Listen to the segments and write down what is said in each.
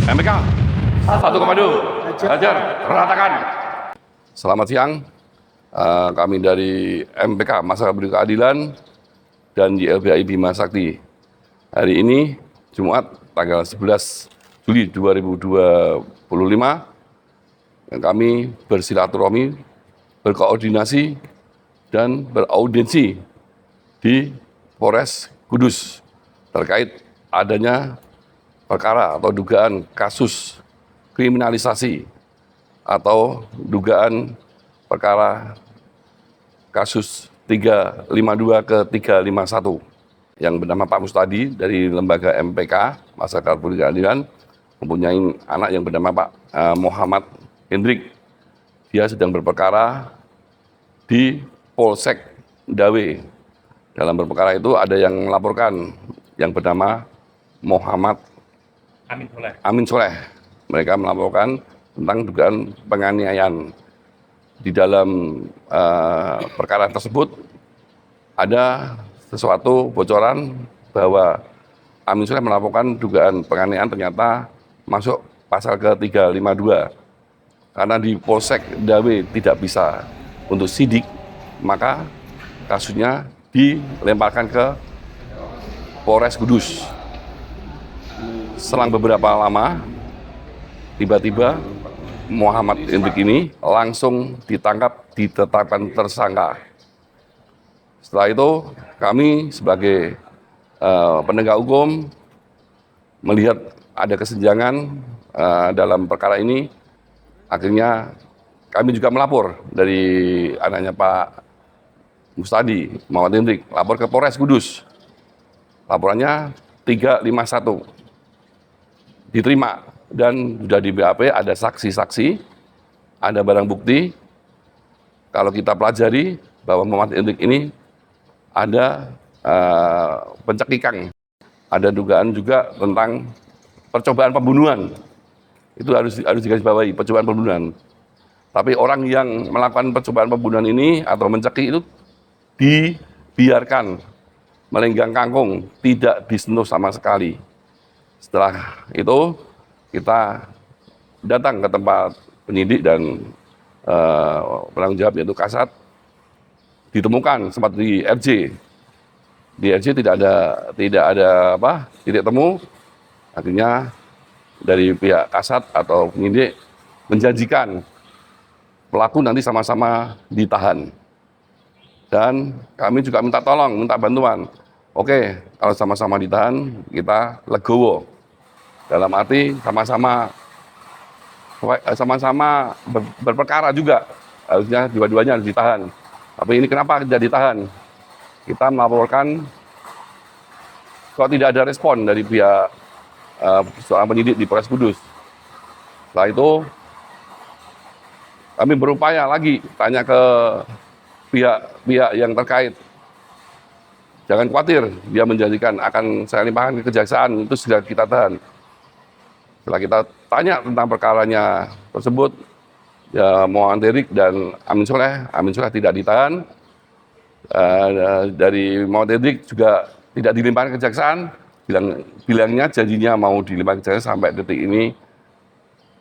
MPK 1 Komando, hajar, ratakan. Selamat siang, kami dari MPK Masyarakat Peduli Keadilan dan YLBHI Bima Sakti. Hari ini Jumat tanggal 11 Juli 2025 kami bersilaturahmi, berkoordinasi dan beraudiensi di Polres Kudus terkait adanya perkara atau dugaan kasus kriminalisasi atau dugaan perkara kasus 352 ke 351 yang bernama Pak Mustadi dari lembaga MPK Masyarakat Peduli Keadilan mempunyai anak yang bernama Pak Muhammad Hendrik. Dia sedang berperkara di Polsek Dawe. Dalam berperkara itu ada yang melaporkan yang bernama Muhammad Amin Soleh. Mereka melaporkan tentang dugaan penganiayaan. Di dalam perkara tersebut ada sesuatu bocoran bahwa Amin Soleh melaporkan dugaan penganiayaan ternyata masuk pasal ke-352. Karena di Polsek Dawe tidak bisa untuk sidik, maka kasusnya dilemparkan ke Polres Kudus. Selang beberapa lama, tiba-tiba Muhammad Hendrik ini langsung ditangkap, ditetapkan tersangka. Setelah itu, kami sebagai penegak hukum melihat ada kesenjangan dalam perkara ini. Akhirnya kami juga melapor dari anaknya Pak Mustadi, Muhammad Hendrik, lapor ke Polres Kudus. Laporannya 351. Diterima dan sudah di BAP, ada saksi-saksi, ada barang bukti. Kalau kita pelajari bahwa Muhammad Hendrik ini ada pencekikan, ada dugaan juga tentang percobaan pembunuhan. Itu harus digarisbawahi, percobaan pembunuhan. Tapi orang yang melakukan percobaan pembunuhan ini atau mencekik itu dibiarkan melenggang kangkung, tidak disentuh sama sekali. Setelah itu kita datang ke tempat penyidik dan penanggung jawab yaitu Kasat, ditemukan sempat di RJ. Di RJ tidak ada titik temu. Akhirnya dari pihak Kasat atau penyidik menjanjikan pelaku nanti sama-sama ditahan. Dan kami juga minta tolong, minta bantuan. Oke, kalau sama-sama ditahan, kita legowo. Dalam arti sama-sama berperkara juga. Harusnya dua-duanya harus ditahan. Tapi ini kenapa tidak ditahan? Kita melaporkan kok tidak ada respon dari pihak seorang penyidik di Polres Kudus. Setelah itu kami berupaya lagi tanya ke pihak yang terkait. Jangan khawatir, dia menjanjikan akan saya limpahkan ke kejaksaan, itu sudah kita tahan. Setelah kita tanya tentang perkaranya tersebut, ya, Muhammad Hendrik dan Amin Soleh tidak ditahan. Dari Muhammad Hendrik juga tidak dilimpahkan ke kejaksaan, bilangnya janjinya mau dilimpahkan ke kejaksaan, sampai detik ini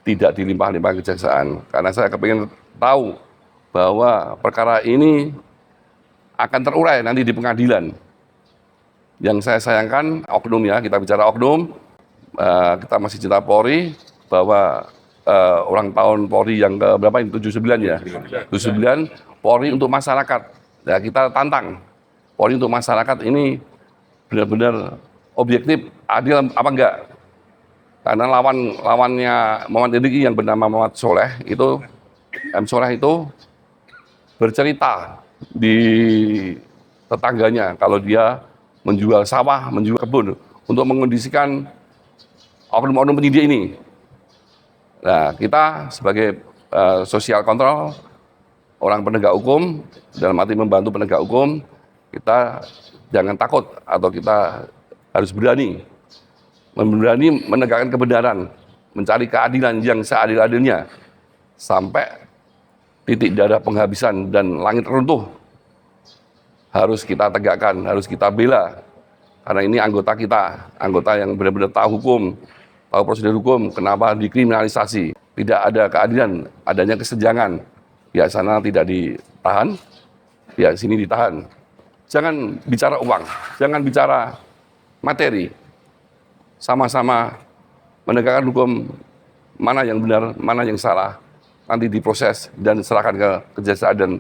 tidak dilimpahkan ke kejaksaan. Karena saya kepingin tahu bahwa perkara ini akan terurai nanti di pengadilan. Yang saya sayangkan oknum, ya, kita bicara oknum, kita masih cinta Polri, bahwa ulang tahun Polri yang ke berapa ini, 79 ya? 79, Polri untuk masyarakat. Ya, kita tantang, Polri untuk masyarakat ini benar-benar objektif, adil apa enggak? Karena lawannya Muhammad Hendrik yang bernama Muhammad Soleh itu, M. Soleh itu bercerita di tetangganya kalau dia menjual sawah, menjual kebun untuk mengondisikan oknum-oknum penyidik ini. Nah, kita sebagai sosial kontrol, orang penegak hukum, dalam arti membantu penegak hukum, kita jangan takut atau kita harus berani menegakkan kebenaran, mencari keadilan yang seadil-adilnya sampai titik darah penghabisan dan langit runtuh. Harus kita tegakkan, harus kita bela. Karena ini anggota kita, anggota yang benar-benar tahu hukum, tahu prosedur hukum, kenapa dikriminalisasi, tidak ada keadilan, adanya kesenjangan. Pihak sana tidak ditahan, pihak sini ditahan. Jangan bicara uang, jangan bicara materi. Sama-sama menegakkan hukum, mana yang benar, mana yang salah, nanti diproses dan serahkan ke kejaksaan dan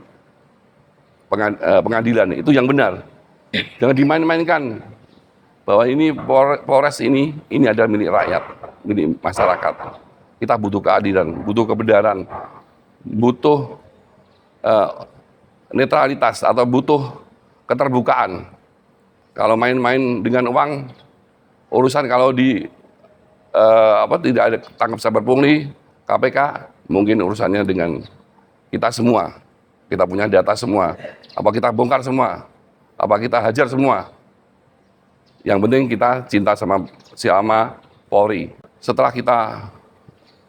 pengadilan. Itu yang benar. Jangan dimain-mainkan bahwa ini Polres ini adalah milik rakyat, milik masyarakat. Kita butuh keadilan, butuh kebenaran, butuh netralitas atau butuh keterbukaan. Kalau main-main dengan uang, urusan kalau tidak ada tangkap sabar pungli KPK, mungkin urusannya dengan kita semua. Kita punya data semua. Apa kita bongkar semua? Apa kita hajar semua? Yang penting kita cinta sama Polri. Setelah kita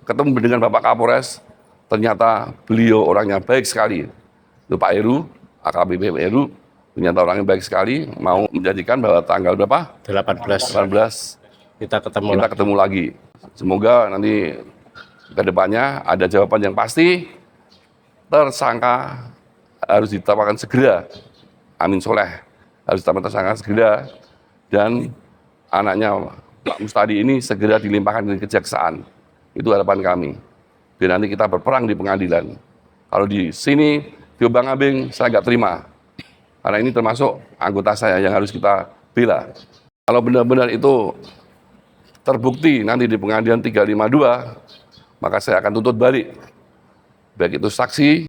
ketemu dengan Bapak Kapolres, ternyata beliau orangnya baik sekali. Itu Pak Heru, AKBP Heru, ternyata orangnya baik sekali, mau menjanjikan bahwa tanggal berapa? 18 kita ketemu lagi. Semoga nanti ke depannya ada jawaban yang pasti. Tersangka harus ditetapkan segera. Amin Soleh harus ditetapkan tersangka segera, dan anaknya Pak Mustadi ini segera dilimpahkan ke kejaksaan. Itu harapan kami. Dan nanti kita berperang di pengadilan. Kalau di sini di obang-abing saya nggak terima, karena ini termasuk anggota saya yang harus kita bela. Kalau benar-benar itu terbukti nanti di pengadilan 352, maka saya akan tuntut balik. Baik itu saksi